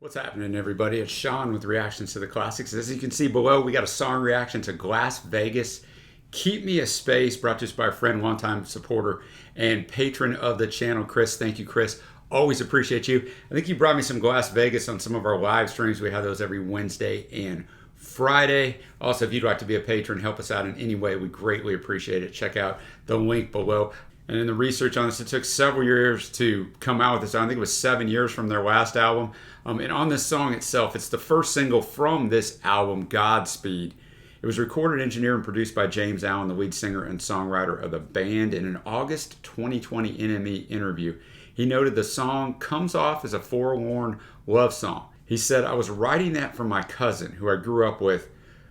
What's happening, everybody? It's Sean with Reactions to the Classics. As you can see below, we got a song reaction to Glasvegas, Keep Me a Space, brought to us by a friend, longtime supporter, and patron of the channel, Chris. Thank you, Chris. Always appreciate you. I think you brought me some Glasvegas on some of our live streams. We have those every Wednesday and Friday. Also, if you'd like to be a patron, help us out in any way, we greatly appreciate it. Check out the link below. And in the research on this, it took several years to come out with this. I think it was 7 years from their last album. And on this song itself, it's the first single from this album, Godspeed. It was recorded, engineered, and produced by James Allen, the lead singer and songwriter of the band. In an August 2020 NME interview, he noted the song comes off as a forlorn love song. He said, "I was writing that for my cousin, who I grew up with,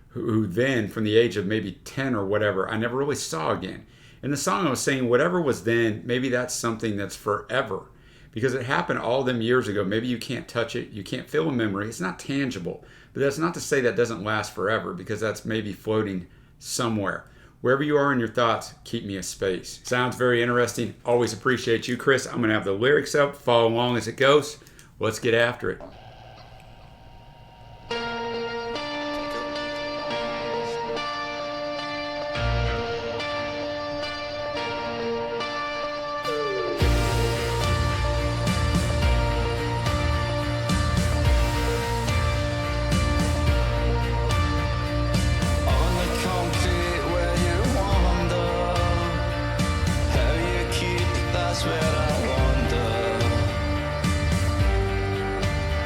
who then, from the age of maybe 10 or whatever, I never really saw again. In the song, I was saying, whatever was then, maybe that's something that's forever. Because it happened all them years ago. Maybe you can't touch it. You can't feel a memory. It's not tangible. But that's not to say that doesn't last forever, because that's maybe floating somewhere. Wherever you are in your thoughts, keep me a space." Sounds very interesting. Always appreciate you, Chris. I'm going to have the lyrics up. Follow along as it goes. Let's get after it.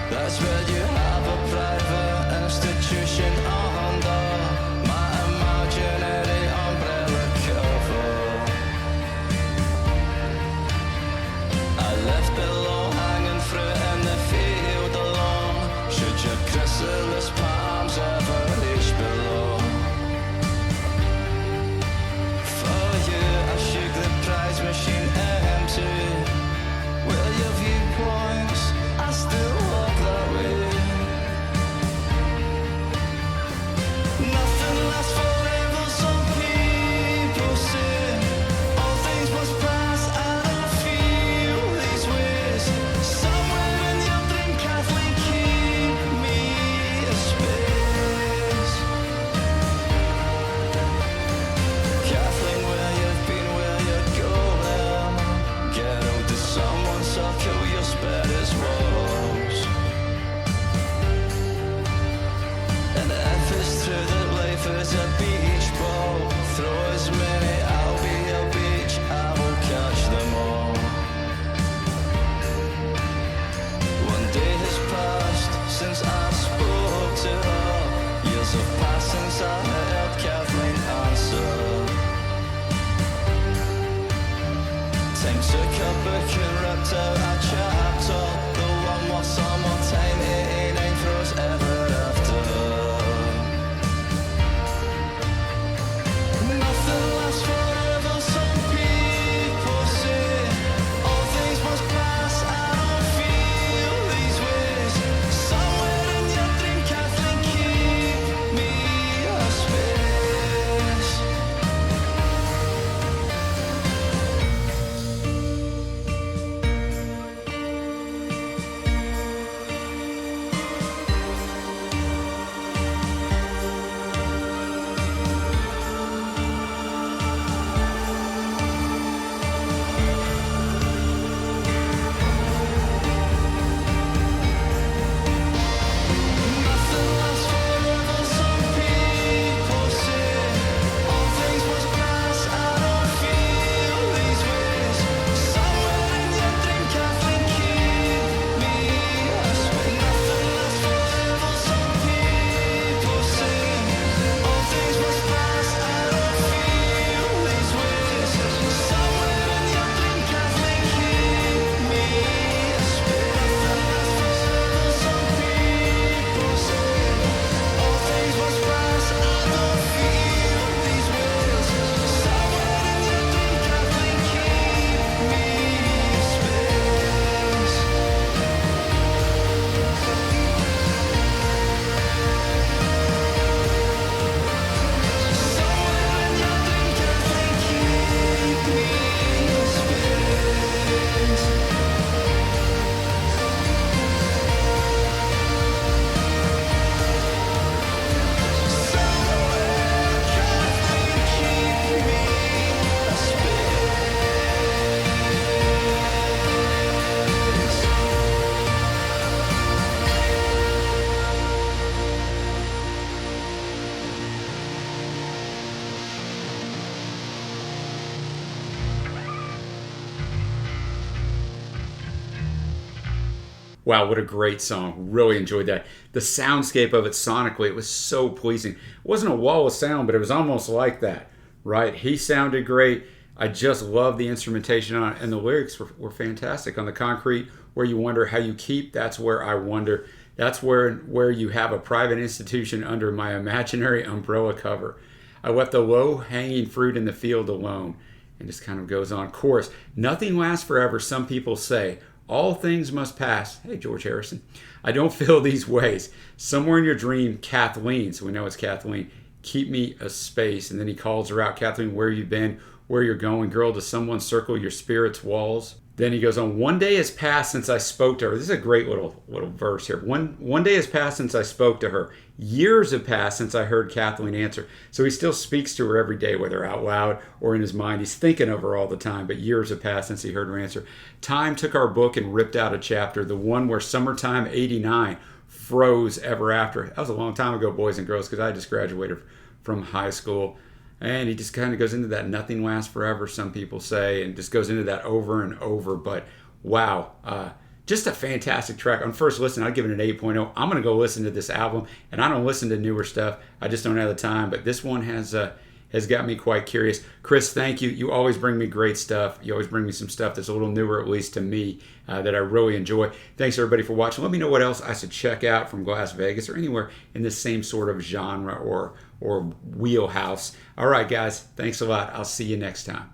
That's where you have a private institution under my imaginary umbrella cover. I left below hanging fruit in the field alone. Should your chrysalis palms ever reach below? For you, I shook the prize machine empty. Will your viewpoints, I still walk that way. Wow, what a great song. Really enjoyed that. The soundscape of it sonically, it was so pleasing. It wasn't a wall of sound, but it was almost like that, right? He sounded great. I just love the instrumentation on it, and the lyrics were fantastic. On the concrete, where you wonder how you keep, that's where I wonder. That's where you have a private institution under my imaginary umbrella cover. I left the low-hanging fruit in the field alone. And just kind of goes on. Chorus, nothing lasts forever, some people say. All things must pass. Hey, George Harrison. I don't feel these ways. Somewhere in your dream, Kathleen, so we know it's Kathleen, keep me a space. And then he calls her out, Kathleen, where you been, where you're going, girl, does someone circle your spirit's walls? Then he goes on, one day has passed since I spoke to her. This is a great little verse here. One day has passed since I spoke to her. Years have passed since I heard Kathleen answer. So he still speaks to her every day, whether out loud or in his mind. He's thinking of her all the time, but years have passed since he heard her answer. Time took our book and ripped out a chapter, the one where summertime 89 froze ever after. That was a long time ago, boys and girls, because I just graduated from high school. And he just kind of goes into that nothing lasts forever, some people say, and just goes into that over and over. But wow, just a fantastic track. On first listen, I'd give it an 8.0. I'm going to go listen to this album, and I don't listen to newer stuff. I just don't have the time. But this one has got me quite curious. Chris, thank you. You always bring me great stuff. You always bring me some stuff that's a little newer, at least to me, that I really enjoy. Thanks, everybody, for watching. Let me know what else I should check out from Glasvegas or anywhere in this same sort of genre or wheelhouse. All right, guys, thanks a lot. I'll see you next time.